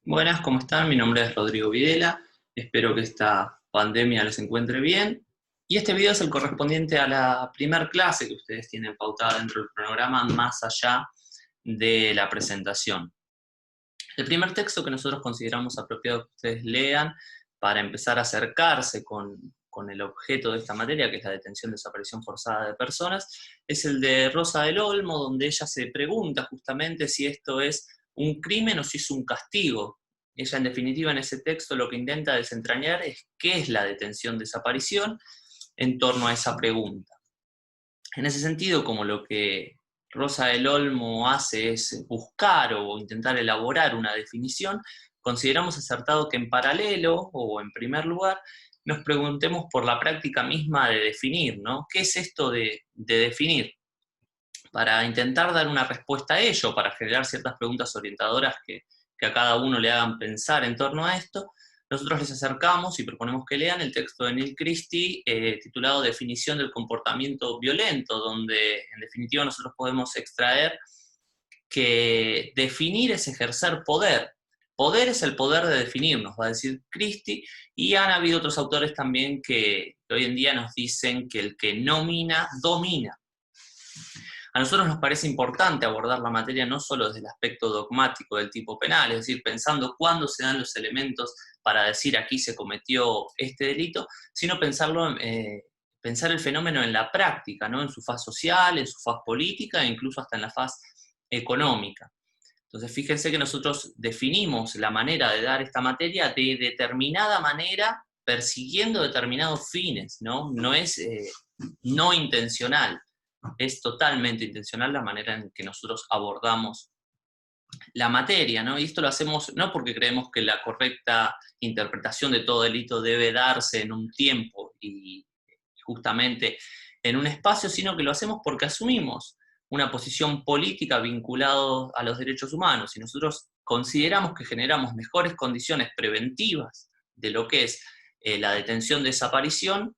Buenas, ¿cómo están? Mi nombre es Rodrigo Videla. Espero que esta pandemia les encuentre bien. Y este video es el correspondiente a la primer clase que ustedes tienen pautada dentro del programa, más allá de la presentación. El primer texto que nosotros consideramos apropiado que ustedes lean para empezar a acercarse con el objeto de esta materia, que es la detención y desaparición forzada de personas, es el de Rosa del Olmo, donde ella se pregunta justamente si esto es un crimen o si es un castigo. Ella, en definitiva, en ese texto lo que intenta desentrañar es qué es la detención-desaparición en torno a esa pregunta. En ese sentido, como lo que Rosa del Olmo hace es buscar o intentar elaborar una definición, consideramos acertado que en paralelo o en primer lugar nos preguntemos por la práctica misma de definir, ¿no? ¿Qué es esto de definir? Para intentar dar una respuesta a ello, para generar ciertas preguntas orientadoras que a cada uno le hagan pensar en torno a esto, nosotros les acercamos y proponemos que lean el texto de Neil Christie titulado Definición del comportamiento violento, donde en definitiva nosotros podemos extraer que definir es ejercer poder. Poder es el poder de definir, nos va a decir Christie, y han habido otros autores también que hoy en día nos dicen que el que nomina, domina. A nosotros nos parece importante abordar la materia no solo desde el aspecto dogmático del tipo penal, es decir, pensando cuándo se dan los elementos para decir aquí se cometió este delito, sino pensar el fenómeno en la práctica, ¿no? En su faz social, en su faz política e incluso hasta en la faz económica. Entonces, fíjense que nosotros definimos la manera de dar esta materia de determinada manera, persiguiendo determinados fines, ¿no? No es no intencional. Es totalmente intencional la manera en que nosotros abordamos la materia, ¿no? Y esto lo hacemos no porque creemos que la correcta interpretación de todo delito debe darse en un tiempo y justamente en un espacio, sino que lo hacemos porque asumimos una posición política vinculada a los derechos humanos y nosotros consideramos que generamos mejores condiciones preventivas de lo que es la detención-desaparición,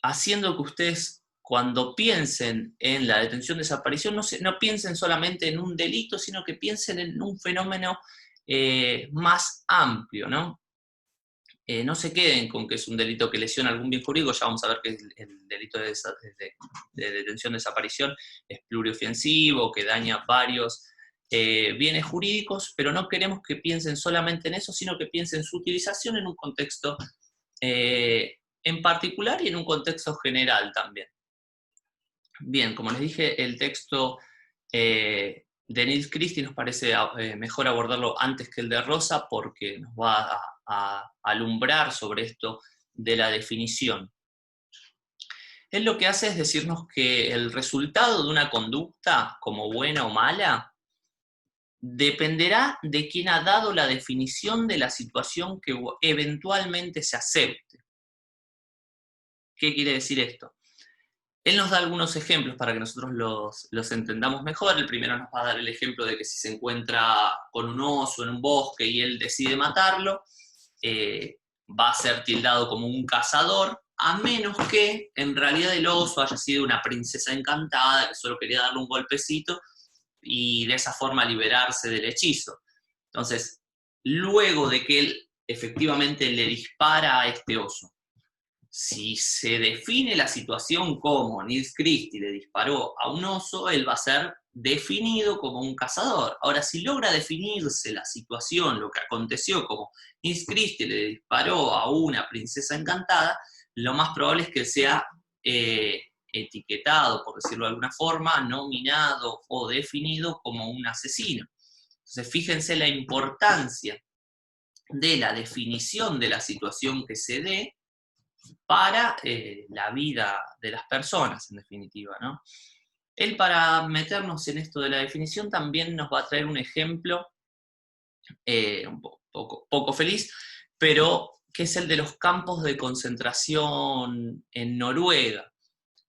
haciendo que ustedes, cuando piensen en la detención-desaparición, no piensen solamente en un delito, sino que piensen en un fenómeno más amplio, ¿no? No se queden con que es un delito que lesiona algún bien jurídico, ya vamos a ver que el delito de detención-desaparición es pluriofensivo, que daña varios bienes jurídicos, pero no queremos que piensen solamente en eso, sino que piensen en su utilización en un contexto en particular y en un contexto general también. Bien, como les dije, el texto de Neil Christie nos parece mejor abordarlo antes que el de Rosa porque nos va a alumbrar sobre esto de la definición. Él lo que hace es decirnos que el resultado de una conducta, como buena o mala, dependerá de quién ha dado la definición de la situación que eventualmente se acepte. ¿Qué quiere decir esto? Él nos da algunos ejemplos para que nosotros los entendamos mejor. El primero nos va a dar el ejemplo de que si se encuentra con un oso en un bosque y él decide matarlo, va a ser tildado como un cazador, a menos que en realidad el oso haya sido una princesa encantada que solo quería darle un golpecito y de esa forma liberarse del hechizo. Entonces, luego de que él efectivamente le dispara a este oso, si se define la situación como Neil Christie le disparó a un oso, él va a ser definido como un cazador. Ahora, si logra definirse la situación, lo que aconteció como Neil Christie le disparó a una princesa encantada, lo más probable es que sea etiquetado, por decirlo de alguna forma, nominado o definido como un asesino. Entonces, fíjense la importancia de la definición de la situación que se dé para la vida de las personas, en definitiva, ¿no? Él, para meternos en esto de la definición, también nos va a traer un ejemplo un poco feliz, pero que es el de los campos de concentración en Noruega,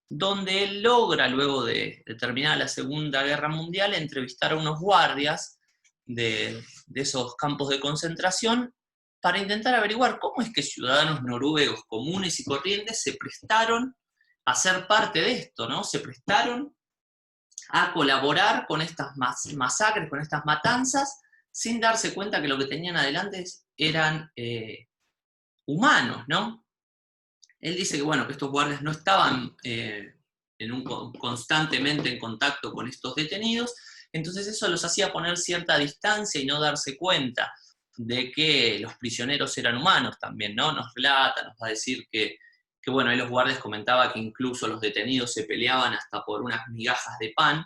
donde él logra, luego de terminar la Segunda Guerra Mundial, entrevistar a unos guardias de esos campos de concentración para intentar averiguar cómo es que ciudadanos noruegos comunes y corrientes se prestaron a ser parte de esto, ¿no? Se prestaron a colaborar con estas masacres, con estas matanzas, sin darse cuenta que lo que tenían adelante eran humanos, ¿no? Él dice que, bueno, que estos guardias no estaban constantemente en contacto con estos detenidos, entonces eso los hacía poner cierta distancia y no darse cuenta de que los prisioneros eran humanos también, ¿no? Nos relata, nos va a decir que bueno, ahí los guardias comentaba que incluso los detenidos se peleaban hasta por unas migajas de pan,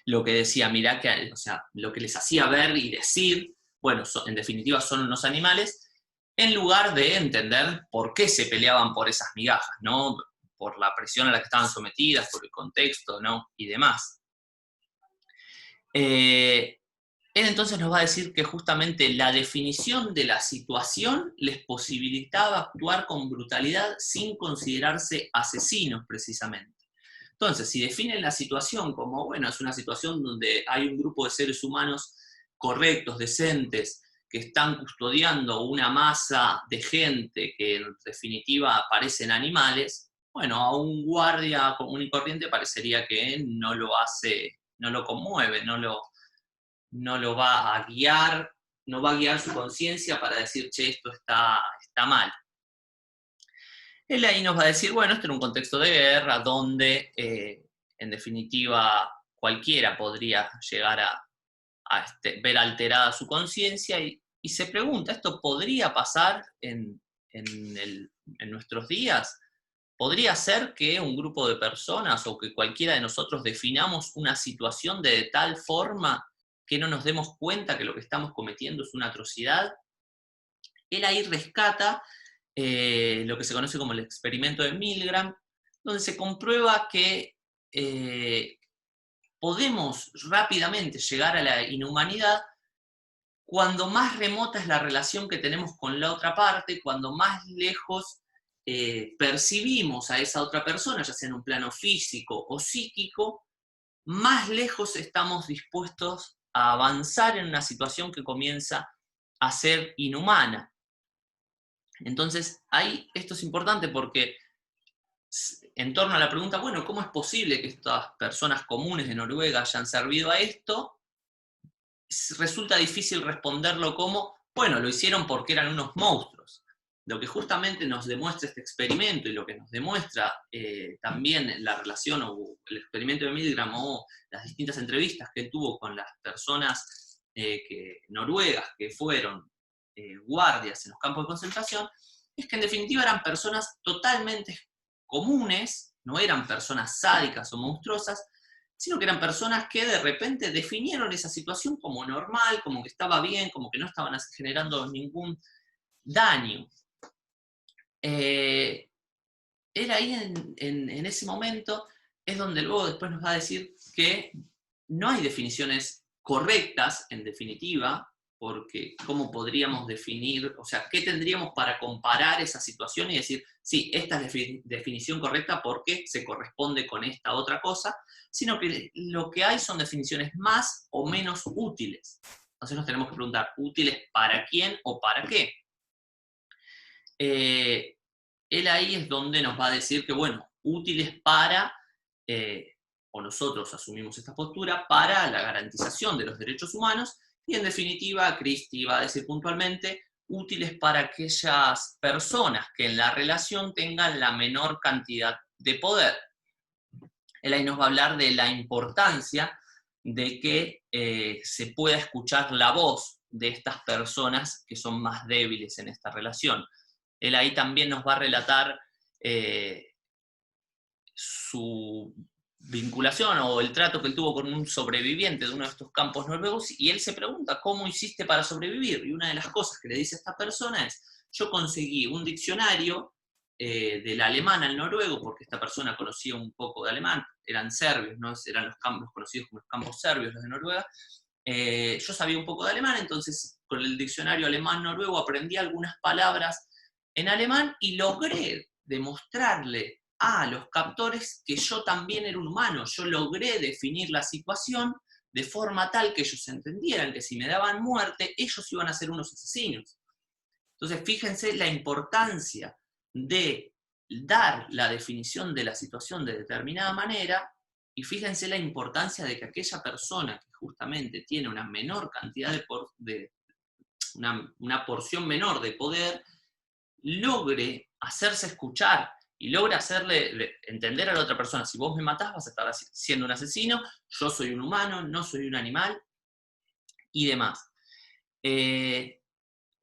lo que decía, mirá que, o sea, lo que les hacía ver y decir, bueno, en definitiva son unos animales, en lugar de entender por qué se peleaban por esas migajas, ¿no? Por la presión a la que estaban sometidas, por el contexto, ¿no? Y demás. Él entonces nos va a decir que justamente la definición de la situación les posibilitaba actuar con brutalidad sin considerarse asesinos, precisamente. Entonces, si definen la situación como, bueno, es una situación donde hay un grupo de seres humanos correctos, decentes, que están custodiando una masa de gente que en definitiva parecen animales, bueno, a un guardia común y corriente parecería que no lo hace, no lo conmueve, no lo va a guiar, no va a guiar su conciencia para decir, che, esto está mal. Él ahí nos va a decir, bueno, esto era un contexto de guerra donde, en definitiva, cualquiera podría llegar a ver alterada su conciencia y se pregunta, ¿esto podría pasar en nuestros días? ¿Podría ser que un grupo de personas o que cualquiera de nosotros definamos una situación de tal forma que no nos demos cuenta que lo que estamos cometiendo es una atrocidad? Él ahí rescata lo que se conoce como el experimento de Milgram, donde se comprueba que podemos rápidamente llegar a la inhumanidad cuando más remota es la relación que tenemos con la otra parte, cuando más lejos percibimos a esa otra persona, ya sea en un plano físico o psíquico, más lejos estamos dispuestos a avanzar en una situación que comienza a ser inhumana. Entonces, ahí esto es importante porque en torno a la pregunta, bueno, ¿cómo es posible que estas personas comunes de Noruega hayan servido a esto? Resulta difícil responderlo como, bueno, lo hicieron porque eran unos monstruos. Lo que justamente nos demuestra este experimento y lo que nos demuestra también la relación o el experimento de Milgram o las distintas entrevistas que tuvo con las personas noruegas que fueron guardias en los campos de concentración, es que en definitiva eran personas totalmente comunes, no eran personas sádicas o monstruosas, sino que eran personas que de repente definieron esa situación como normal, como que estaba bien, como que no estaban generando ningún daño. Él ahí en ese momento es donde luego después nos va a decir que no hay definiciones correctas, en definitiva, porque ¿cómo podríamos definir, o sea, qué tendríamos para comparar esa situación y decir, sí, esta es la definición correcta porque se corresponde con esta otra cosa, sino que lo que hay son definiciones más o menos útiles. Entonces nos tenemos que preguntar, ¿útiles para quién o para qué? Él ahí es donde nos va a decir que, bueno, útiles para, o nosotros asumimos esta postura, para la garantización de los derechos humanos, y en definitiva, Christie va a decir puntualmente, útiles para aquellas personas que en la relación tengan la menor cantidad de poder. Él ahí nos va a hablar de la importancia de que se pueda escuchar la voz de estas personas que son más débiles en esta relación. Él ahí también nos va a relatar su vinculación o el trato que él tuvo con un sobreviviente de uno de estos campos noruegos, y él se pregunta, ¿cómo hiciste para sobrevivir? Y una de las cosas que le dice a esta persona es, yo conseguí un diccionario del alemán al noruego, porque esta persona conocía un poco de alemán, eran serbios, ¿no? Eran los campos conocidos como los campos serbios, los de Noruega. Yo sabía un poco de alemán, entonces con el diccionario alemán-noruego aprendí algunas palabras en alemán y logré demostrarle a los captores que yo también era un humano. Yo logré definir la situación de forma tal que ellos entendieran que si me daban muerte, ellos iban a ser unos asesinos. Entonces, fíjense la importancia de dar la definición de la situación de determinada manera Y fíjense la importancia de que aquella persona que justamente tiene una menor cantidad una porción menor de poder, logre hacerse escuchar y logre hacerle entender a la otra persona: si vos me matás vas a estar siendo un asesino, yo soy un humano, no soy un animal, y demás.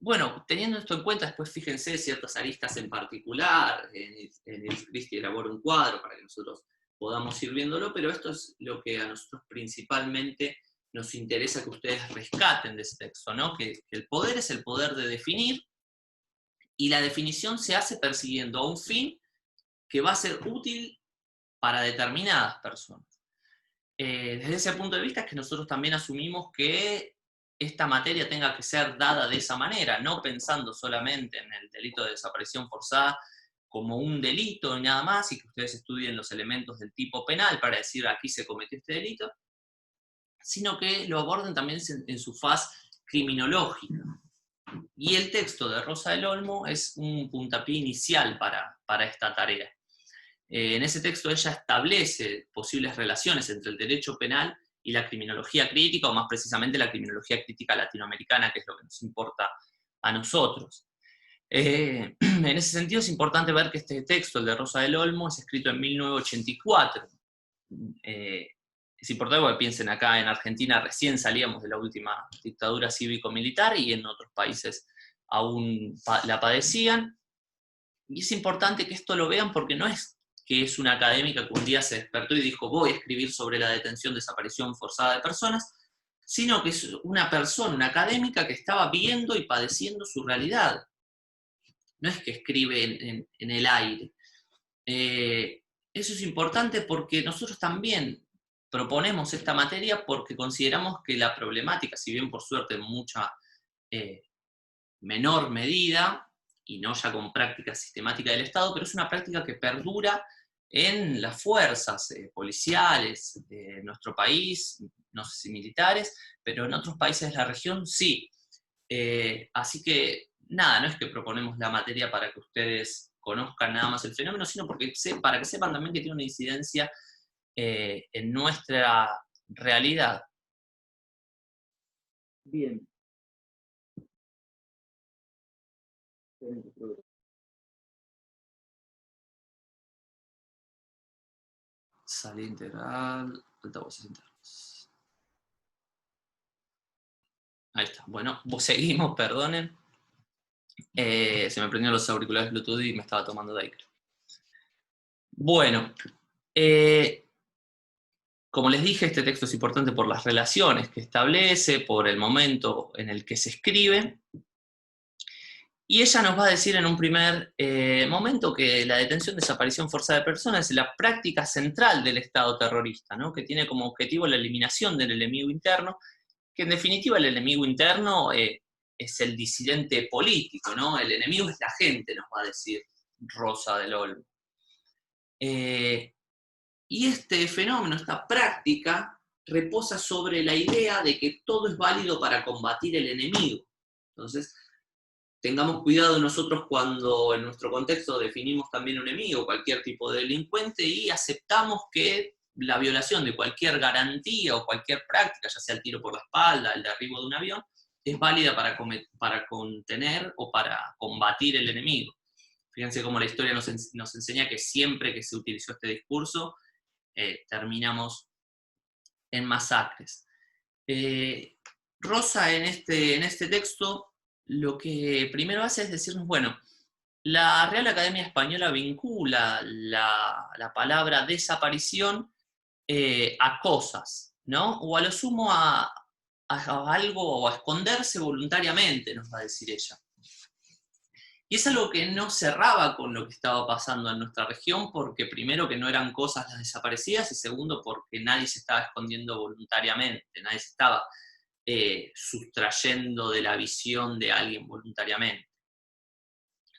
Bueno, teniendo esto en cuenta, después fíjense ciertas aristas en particular, en el Christie elabora un cuadro para que nosotros podamos ir viéndolo, pero esto es lo que a nosotros principalmente nos interesa que ustedes rescaten de ese texto, ¿no? Que el poder es el poder de definir, y la definición se hace persiguiendo a un fin que va a ser útil para determinadas personas. Desde ese punto de vista es que nosotros también asumimos que esta materia tenga que ser dada de esa manera, no pensando solamente en el delito de desaparición forzada como un delito y nada más, y que ustedes estudien los elementos del tipo penal para decir aquí se cometió este delito, sino que lo aborden también en su faz criminológica. Y el texto de Rosa del Olmo es un puntapié inicial para esta tarea. En ese texto ella establece posibles relaciones entre el derecho penal y la criminología crítica, o más precisamente la criminología crítica latinoamericana, que es lo que nos importa a nosotros. En ese sentido es importante ver que este texto, el de Rosa del Olmo, es escrito en 1984. Es importante porque piensen, acá en Argentina recién salíamos de la última dictadura cívico-militar y en otros países aún la padecían. Y es importante que esto lo vean porque no es que es una académica que un día se despertó y dijo voy a escribir sobre la detención, desaparición forzada de personas, sino que es una persona, una académica que estaba viendo y padeciendo su realidad. No es que escribe en el aire. Eso es importante porque nosotros también proponemos esta materia porque consideramos que la problemática, si bien por suerte en mucha menor medida, y no ya con práctica sistemática del Estado, pero es una práctica que perdura en las fuerzas policiales de nuestro país, no sé si militares, pero en otros países de la región sí. Así que nada, no es que proponemos la materia para que ustedes conozcan nada más el fenómeno, sino para que sepan también que tiene una incidencia en nuestra realidad. Bien. Salida integral, altavoces internos. Ahí está. Bueno, seguimos, perdonen. Se me prendieron los auriculares Bluetooth y me estaba tomando de ahí. Bueno, como les dije, este texto es importante por las relaciones que establece, por el momento en el que se escribe. Y ella nos va a decir en un primer momento que la detención, desaparición forzada de personas es la práctica central del Estado terrorista, ¿no? Que tiene como objetivo la eliminación del enemigo interno, que en definitiva el enemigo interno es el disidente político, ¿no? El enemigo es la gente, nos va a decir Rosa del Olmo. Y este fenómeno, esta práctica, reposa sobre la idea de que todo es válido para combatir el enemigo. Entonces, tengamos cuidado nosotros cuando en nuestro contexto definimos también un enemigo, cualquier tipo de delincuente, y aceptamos que la violación de cualquier garantía o cualquier práctica, ya sea el tiro por la espalda, el derribo de un avión, es válida para contener o para combatir el enemigo. Fíjense cómo la historia nos enseña que siempre que se utilizó este discurso, terminamos en masacres. Rosa en este texto lo que primero hace es decirnos, bueno, la Real Academia Española vincula la palabra desaparición a cosas, ¿no? O a lo sumo a algo, o a esconderse voluntariamente, nos va a decir ella. Y es algo que no cerraba con lo que estaba pasando en nuestra región, porque primero que no eran cosas las desaparecidas, y segundo porque nadie se estaba escondiendo voluntariamente, nadie se estaba sustrayendo de la visión de alguien voluntariamente.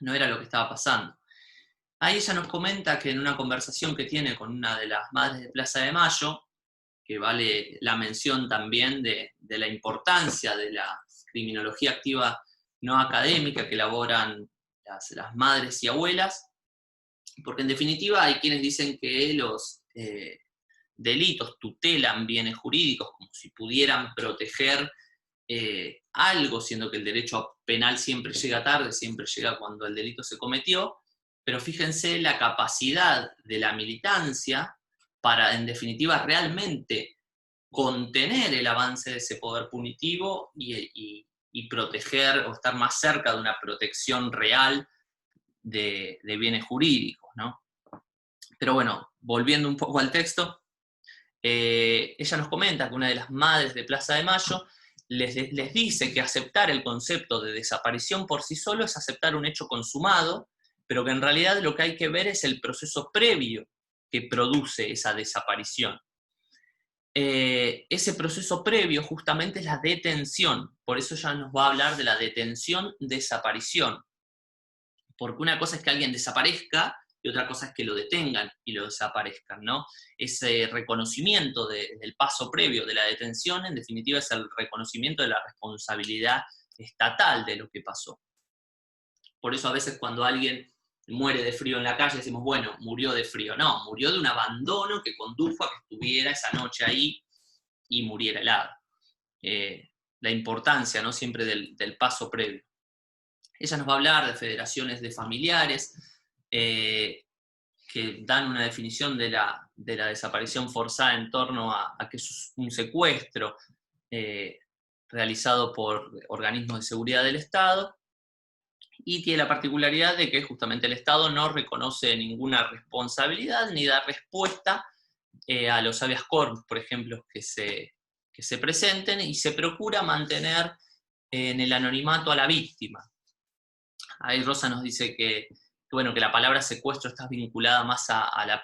No era lo que estaba pasando. Ahí ella nos comenta que en una conversación que tiene con una de las madres de Plaza de Mayo, que vale la mención también de la importancia de la criminología activa no académica que elaboran las madres y abuelas, porque en definitiva hay quienes dicen que delitos tutelan bienes jurídicos, como si pudieran proteger algo, siendo que el derecho penal siempre llega tarde, siempre llega cuando el delito se cometió, pero fíjense la capacidad de la militancia para, en definitiva, realmente contener el avance de ese poder punitivo y proteger o estar más cerca de una protección real de bienes jurídicos, ¿no? Pero bueno, volviendo un poco al texto, ella nos comenta que una de las madres de Plaza de Mayo les dice que aceptar el concepto de desaparición por sí solo es aceptar un hecho consumado, pero que en realidad lo que hay que ver es el proceso previo que produce esa desaparición. Ese proceso previo justamente es la detención, por eso ya nos va a hablar de la detención-desaparición, porque una cosa es que alguien desaparezca y otra cosa es que lo detengan y lo desaparezcan, ¿no? Ese reconocimiento del paso previo de la detención, en definitiva, es el reconocimiento de la responsabilidad estatal de lo que pasó. Por eso a veces cuando alguien muere de frío en la calle decimos, bueno, murió de frío. No, murió de un abandono que condujo a que estuviera esa noche ahí y muriera helado. La importancia, ¿no?, siempre del paso previo. Ella nos va a hablar de federaciones de familiares, que dan una definición de la desaparición forzada en torno a que es un secuestro realizado por organismos de seguridad del Estado, y tiene la particularidad de que justamente el Estado no reconoce ninguna responsabilidad ni da respuesta a los habeas corpus, por ejemplo, que se presenten, y se procura mantener en el anonimato a la víctima. Ahí Rosa nos dice que la palabra secuestro está vinculada más a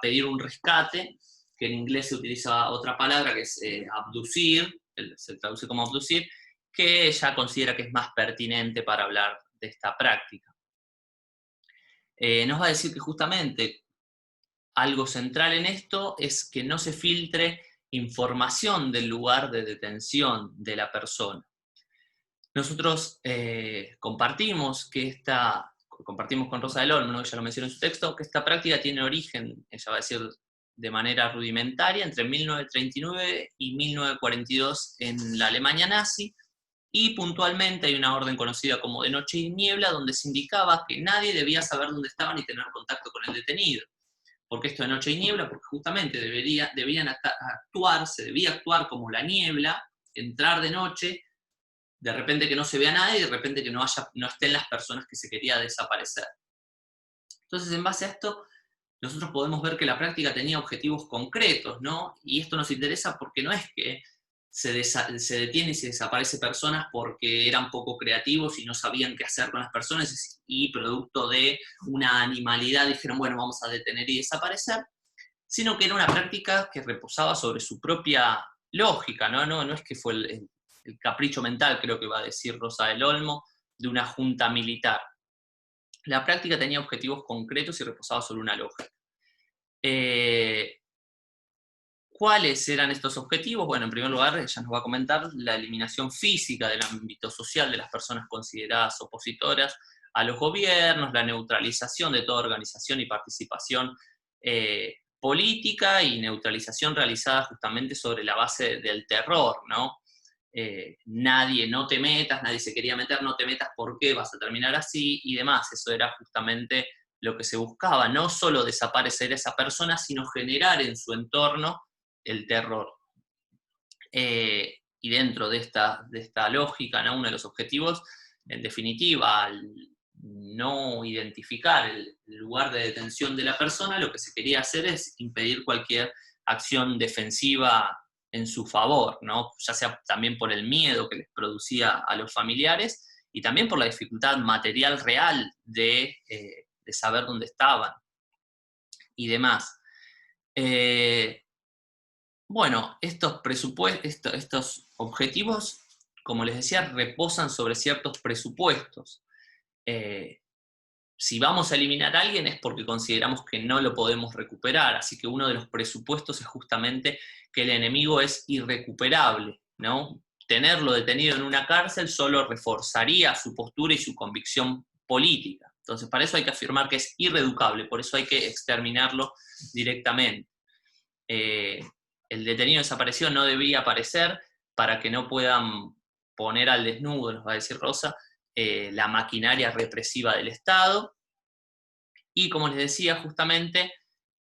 pedir un rescate, que en inglés se utiliza otra palabra que es abducir, se traduce como abducir, que ella considera que es más pertinente para hablar de esta práctica. Nos va a decir que justamente algo central en esto es que no se filtre información del lugar de detención de la persona. Nosotros compartimos con Rosa del Olmo, ¿no?, ella lo menciona en su texto, que esta práctica tiene origen, ella va a decir de manera rudimentaria, entre 1939 y 1942 en la Alemania nazi, y puntualmente hay una orden conocida como de noche y niebla, donde se indicaba que nadie debía saber dónde estaba ni tener contacto con el detenido. ¿Por qué esto de noche y niebla? Porque justamente se debía actuar como la niebla, entrar de noche, de repente que no se vea nada y de repente que no estén las personas que se quería desaparecer. Entonces, en base a esto, nosotros podemos ver que la práctica tenía objetivos concretos, ¿no? Y esto nos interesa porque no es que se detiene y se desaparece personas porque eran poco creativos y no sabían qué hacer con las personas y producto de una animalidad dijeron, bueno, vamos a detener y desaparecer, sino que era una práctica que reposaba sobre su propia lógica, ¿no? No es que fue el capricho mental, creo que va a decir Rosa del Olmo, de una junta militar. La práctica tenía objetivos concretos y reposaba sobre una lógica. ¿Cuáles eran estos objetivos? Bueno, en primer lugar, ella nos va a comentar la eliminación física del ámbito social de las personas consideradas opositoras a los gobiernos, la neutralización de toda organización y participación política y neutralización realizada justamente sobre la base del terror, ¿no? No te metas, nadie se quería meter, no te metas, ¿por qué? Vas a terminar así y demás. Eso era justamente lo que se buscaba, no solo desaparecer a esa persona, sino generar en su entorno el terror. Y dentro de esta lógica, ¿no?, uno de los objetivos, en definitiva, al no identificar el lugar de detención de la persona, lo que se quería hacer es impedir cualquier acción defensiva en su favor, ¿no?, ya sea también por el miedo que les producía a los familiares y también por la dificultad material real de saber dónde estaban y demás. Bueno, estos objetivos, como les decía, reposan sobre ciertos presupuestos. Si vamos a eliminar a alguien es porque consideramos que no lo podemos recuperar, así que uno de los presupuestos es justamente que el enemigo es irrecuperable, ¿no? Tenerlo detenido en una cárcel solo reforzaría su postura y su convicción política. Entonces, para eso hay que afirmar que es irreducable, por eso hay que exterminarlo directamente. el detenido desaparecido no debía aparecer para que no puedan poner al desnudo, nos va a decir Rosa, la maquinaria represiva del Estado, y como les decía, justamente,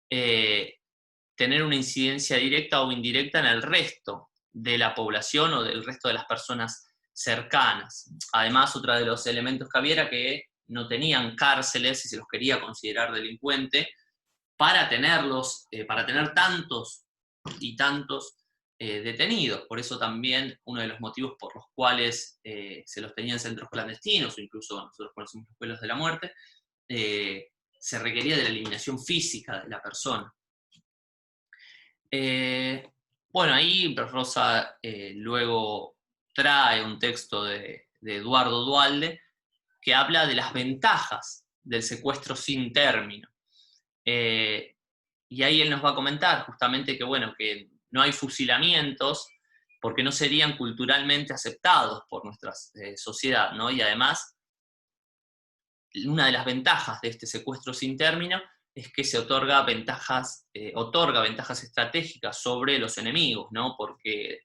tener una incidencia directa o indirecta en el resto de la población o del resto de las personas cercanas. Además, otro de los elementos que había era que no tenían cárceles, si se los quería considerar delincuente, para tenerlos, para tener tantos y tantos detenidos. Por eso también uno de los motivos por los cuales se los tenía en centros clandestinos, o incluso nosotros conocemos los pelos de la muerte, se requería de la eliminación física de la persona. Bueno, ahí Rosa luego trae un texto de Eduardo Duhalde que habla de las ventajas del secuestro sin término. Y ahí él nos va a comentar justamente que, bueno, que no hay fusilamientos porque no serían culturalmente aceptados por nuestra sociedad, ¿no? Y además, una de las ventajas de este secuestro sin término es que se otorga ventajas estratégicas sobre los enemigos, ¿no? Porque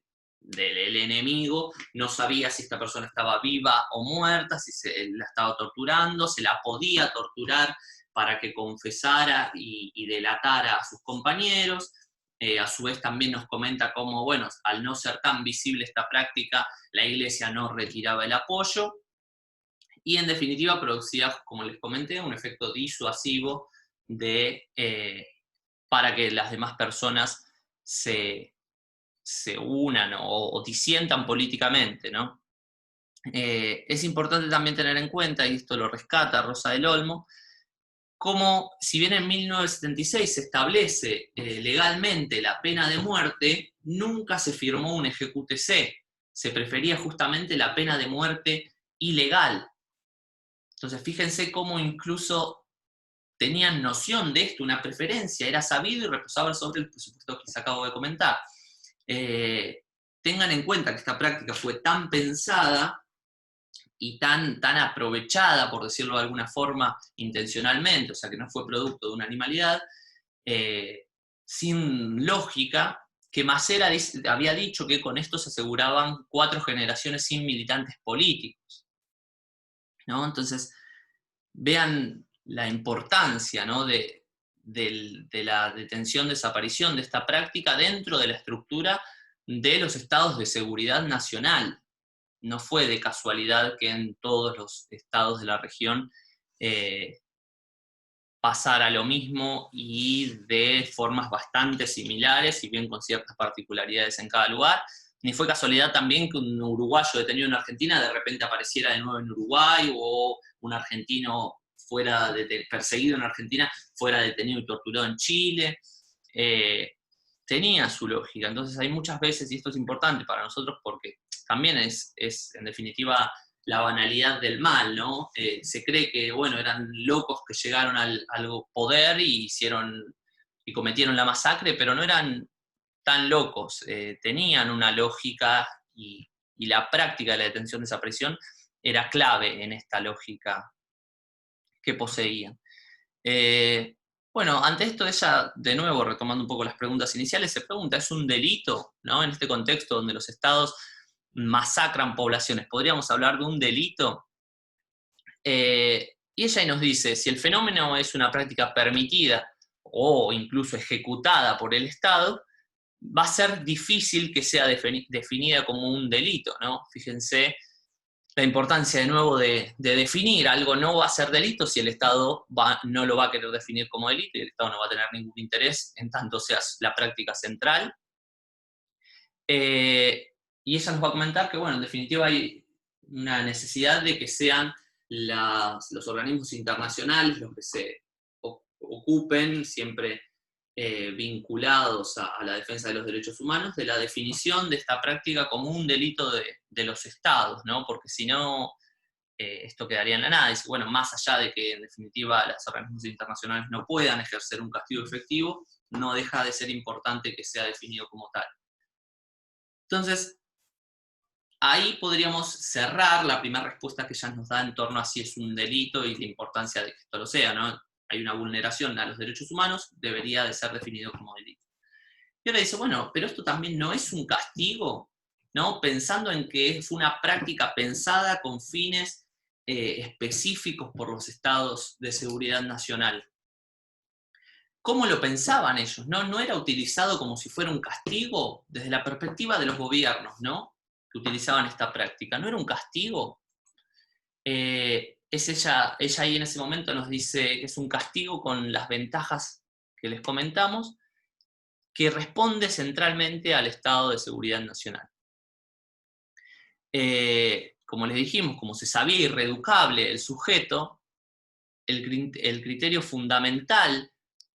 el enemigo no sabía si esta persona estaba viva o muerta, si se la estaba torturando, se la podía torturar para que confesara y delatara a sus compañeros. A su vez también nos comenta cómo, bueno, al no ser tan visible esta práctica, la Iglesia no retiraba el apoyo, y en definitiva producía, como les comenté, un efecto disuasivo para que las demás personas se unan o disientan políticamente, ¿no? Es importante también tener en cuenta, y esto lo rescata Rosa del Olmo, como si bien en 1976 se establece legalmente la pena de muerte, nunca se firmó un ejecútese, se prefería justamente la pena de muerte ilegal. Entonces fíjense cómo incluso tenían noción de esto, una preferencia, era sabido y reposaba sobre el presupuesto que les acabo de comentar. Tengan en cuenta que esta práctica fue tan pensada y tan aprovechada, por decirlo de alguna forma, intencionalmente, o sea que no fue producto de una animalidad, sin lógica, que Macera había dicho que con esto se aseguraban 4 generaciones sin militantes políticos, ¿no? Entonces, vean la importancia, ¿no? de la detención-desaparición de esta práctica dentro de la estructura de los estados de seguridad nacional. No fue de casualidad que en todos los estados de la región pasara lo mismo y de formas bastante similares, si bien con ciertas particularidades en cada lugar. Ni fue casualidad también que un uruguayo detenido en Argentina de repente apareciera de nuevo en Uruguay, o un argentino perseguido en Argentina fuera detenido y torturado en Chile. Tenía su lógica. Entonces hay muchas veces, y esto es importante para nosotros porque también es en definitiva la banalidad del mal, ¿no? Se cree que, bueno, eran locos que llegaron al poder y cometieron la masacre, pero no eran tan locos, tenían una lógica, y la práctica de la detención-desaparición era clave en esta lógica que poseían. Bueno, ante esto ella, de nuevo, retomando un poco las preguntas iniciales, se pregunta, ¿es un delito, ¿no? En este contexto donde los estados masacran poblaciones, ¿podríamos hablar de un delito? Y ella ahí nos dice, si el fenómeno es una práctica permitida o incluso ejecutada por el Estado, va a ser difícil que sea definida como un delito, ¿no? Fíjense la importancia de nuevo de definir algo. No va a ser delito si el Estado no lo va a querer definir como delito, y el Estado no va a tener ningún interés en tanto sea la práctica central. Y ella nos va a comentar que, bueno, en definitiva hay una necesidad de que sean los organismos internacionales los que se ocupen, siempre vinculados a la defensa de los derechos humanos, de la definición de esta práctica como un delito de los estados, ¿no? Porque si no, esto quedaría en la nada. Y bueno, más allá de que en definitiva los organismos internacionales no puedan ejercer un castigo efectivo, no deja de ser importante que sea definido como tal. Entonces, ahí podríamos cerrar la primera respuesta que ella nos da en torno a si es un delito y la importancia de que esto lo sea, ¿no? Hay una vulneración a los derechos humanos, debería de ser definido como delito. Y ahora dice, bueno, pero esto también no es un castigo, ¿no? Pensando en que fue una práctica pensada con fines específicos por los estados de seguridad nacional. ¿Cómo lo pensaban ellos? ¿No? No era utilizado como si fuera un castigo desde la perspectiva de los gobiernos, ¿no? Que utilizaban esta práctica. ¿No era un castigo? Es ella ahí en ese momento nos dice que es un castigo con las ventajas que les comentamos, que responde centralmente al estado de seguridad nacional. Como les dijimos, como se sabía irreducable el sujeto, el criterio fundamental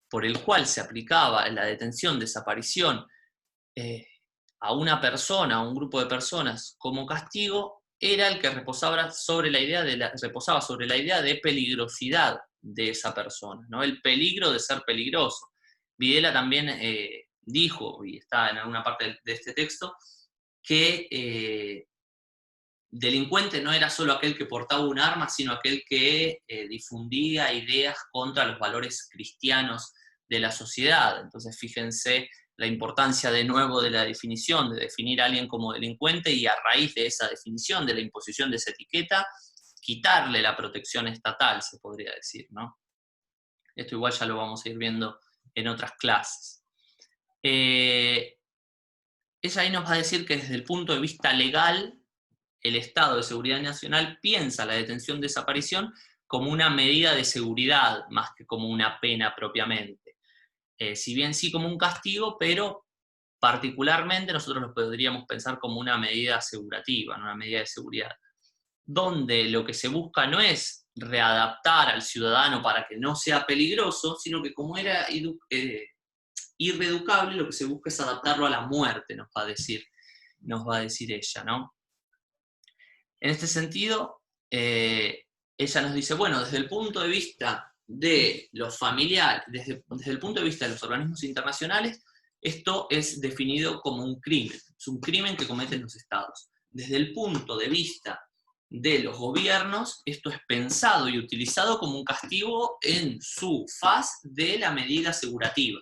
por el cual se aplicaba la detención, desaparición a una persona, a un grupo de personas como castigo, era el que reposaba sobre la idea de peligrosidad de esa persona, ¿no? El peligro de ser peligroso. Videla también dijo, y está en alguna parte de este texto, que delincuente no era solo aquel que portaba un arma, sino aquel que difundía ideas contra los valores cristianos de la sociedad. Entonces, fíjense la importancia de nuevo de la definición, de definir a alguien como delincuente y a raíz de esa definición, de la imposición de esa etiqueta, quitarle la protección estatal, se podría decir, ¿no? Esto igual ya lo vamos a ir viendo en otras clases. Ella ahí nos va a decir que desde el punto de vista legal, el Estado de Seguridad Nacional piensa la detención-desaparición como una medida de seguridad, más que como una pena propiamente. Si bien sí como un castigo, pero particularmente nosotros lo podríamos pensar como una medida asegurativa, ¿no? Una medida de seguridad, donde lo que se busca no es readaptar al ciudadano para que no sea peligroso, sino que como era irreeducable, lo que se busca es adaptarlo a la muerte, nos va a decir ella, ¿no? En este sentido, ella nos dice, bueno, desde el punto de vista de los familiares, desde el punto de vista de los organismos internacionales, esto es definido como un crimen, es un crimen que cometen los estados. Desde el punto de vista de los gobiernos, esto es pensado y utilizado como un castigo en su faz de la medida asegurativa.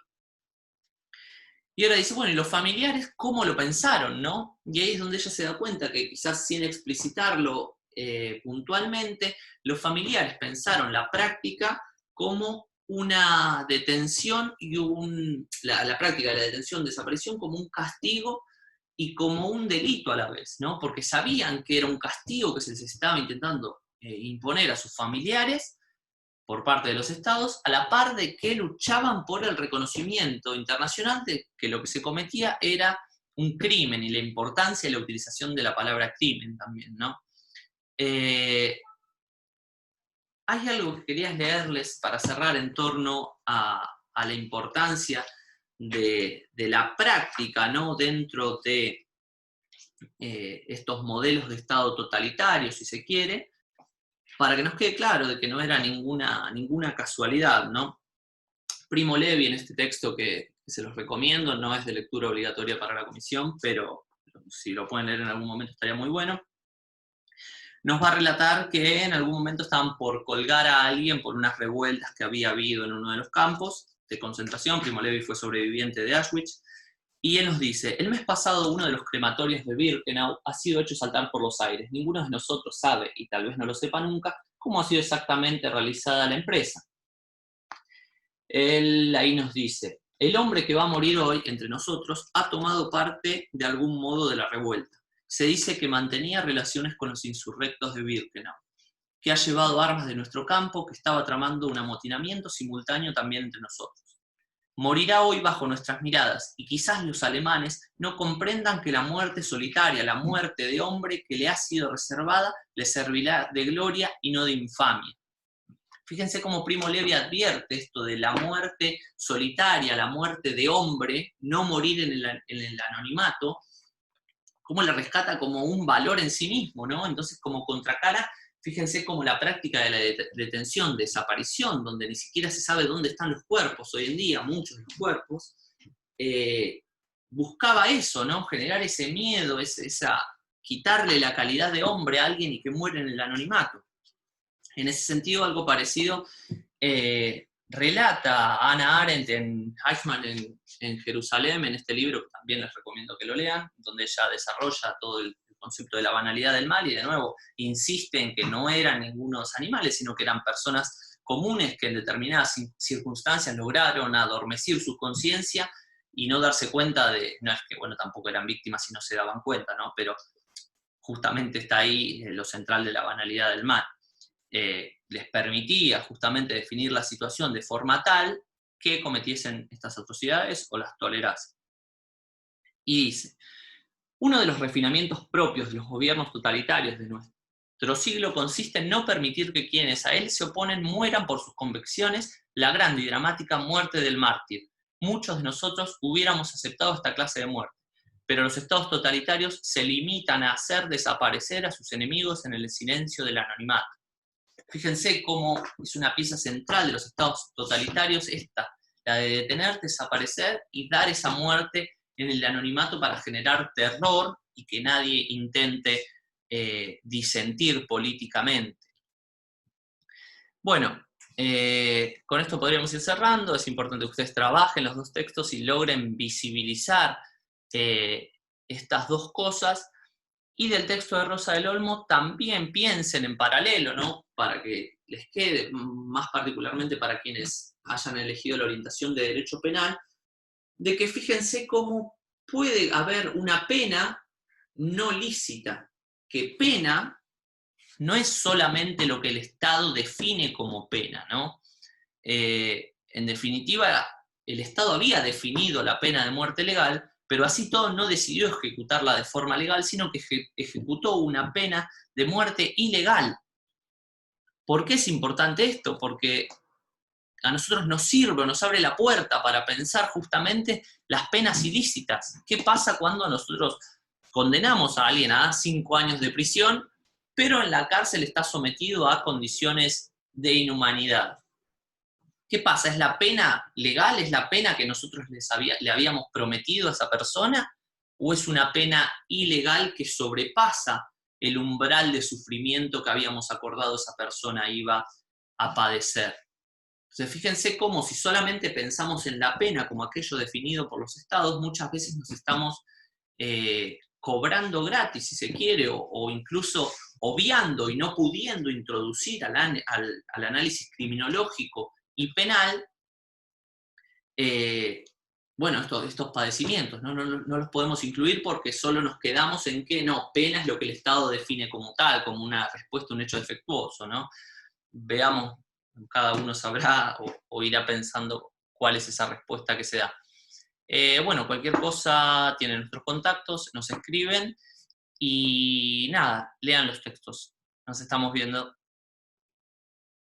Y ahora dice, bueno, ¿y los familiares cómo lo pensaron, no? Y ahí es donde ella se da cuenta que quizás sin explicitarlo puntualmente, los familiares pensaron la práctica como una detención y la práctica de la detención, desaparición como un castigo y como un delito a la vez, ¿no? Porque sabían que era un castigo que se les estaba intentando imponer a sus familiares por parte de los estados, a la par de que luchaban por el reconocimiento internacional de que lo que se cometía era un crimen y la importancia de la utilización de la palabra crimen también, ¿no? Hay algo que quería leerles para cerrar en torno a la importancia de la práctica, ¿no? Dentro de estos modelos de Estado totalitario, si se quiere, para que nos quede claro de que no era ninguna casualidad, ¿no? Primo Levi, en este texto que se los recomiendo, no es de lectura obligatoria para la comisión, pero si lo pueden leer en algún momento estaría muy bueno, nos va a relatar que en algún momento estaban por colgar a alguien por unas revueltas que había habido en uno de los campos de concentración. Primo Levi fue sobreviviente de Auschwitz, y él nos dice, el mes pasado uno de los crematorios de Birkenau ha sido hecho saltar por los aires. Ninguno de nosotros sabe, y tal vez no lo sepa nunca, cómo ha sido exactamente realizada la empresa. Él ahí nos dice, el hombre que va a morir hoy entre nosotros ha tomado parte de algún modo de la revuelta. Se dice que mantenía relaciones con los insurrectos de Birkenau, que ha llevado armas de nuestro campo, que estaba tramando un amotinamiento simultáneo también entre nosotros. Morirá hoy bajo nuestras miradas, y quizás los alemanes no comprendan que la muerte solitaria, la muerte de hombre que le ha sido reservada, le servirá de gloria y no de infamia. Fíjense cómo Primo Levi advierte esto de la muerte solitaria, la muerte de hombre, no morir en el anonimato, cómo la rescata como un valor en sí mismo, ¿no? Entonces, como contracara, fíjense cómo la práctica de la detención, desaparición, donde ni siquiera se sabe dónde están los cuerpos hoy en día, muchos de los cuerpos, buscaba eso, ¿no? Generar ese miedo, quitarle la calidad de hombre a alguien y que muere en el anonimato. En ese sentido, algo parecido relata Hannah Arendt en Eichmann en Jerusalén, en este libro, que también les recomiendo que lo lean, donde ella desarrolla todo el concepto de la banalidad del mal, y de nuevo insiste en que no eran ningunos animales, sino que eran personas comunes que en determinadas circunstancias lograron adormecer su conciencia y no darse cuenta de, no es que, bueno, tampoco eran víctimas y no se daban cuenta, ¿no? Pero justamente está ahí lo central de la banalidad del mal. Les permitía justamente definir la situación de forma tal que cometiesen estas atrocidades o las tolerasen. Y dice, uno de los refinamientos propios de los gobiernos totalitarios de nuestro siglo consiste en no permitir que quienes a él se oponen mueran por sus convicciones la grande y dramática muerte del mártir. Muchos de nosotros hubiéramos aceptado esta clase de muerte, pero los estados totalitarios se limitan a hacer desaparecer a sus enemigos en el silencio del anonimato. Fíjense cómo es una pieza central de los estados totalitarios esta, la de detener, desaparecer y dar esa muerte en el anonimato para generar terror y que nadie intente disentir políticamente. Bueno, con esto podríamos ir cerrando. Es importante que ustedes trabajen los dos textos y logren visibilizar estas dos cosas. Y del texto de Rosa del Olmo también piensen en paralelo, ¿no? Para que les quede, más particularmente para quienes hayan elegido la orientación de derecho penal, de que fíjense cómo puede haber una pena no lícita, que pena no es solamente lo que el Estado define como pena, ¿no? En definitiva, el Estado había definido la pena de muerte legal, pero así todo no decidió ejecutarla de forma legal, sino que ejecutó una pena de muerte ilegal. ¿Por qué es importante esto? Porque a nosotros nos sirve, nos abre la puerta para pensar justamente las penas ilícitas. ¿Qué pasa cuando nosotros condenamos a alguien a 5 años de prisión, pero en la cárcel está sometido a condiciones de inhumanidad? ¿Qué pasa? ¿Es la pena legal? ¿Es la pena que nosotros le habíamos prometido a esa persona? ¿O es una pena ilegal que sobrepasa el umbral de sufrimiento que habíamos acordado esa persona iba a padecer? Entonces, fíjense cómo si solamente pensamos en la pena como aquello definido por los estados, muchas veces nos estamos cobrando gratis, si se quiere, o incluso obviando y no pudiendo introducir al análisis criminológico y penal, bueno, estos padecimientos, ¿no? No los podemos incluir porque solo nos quedamos en que no, pena es lo que el Estado define como tal, como una respuesta a un hecho defectuoso, ¿no? Veamos, cada uno sabrá o irá pensando cuál es esa respuesta que se da. Bueno, cualquier cosa, tienen nuestros contactos, nos escriben y nada, lean los textos. Nos estamos viendo.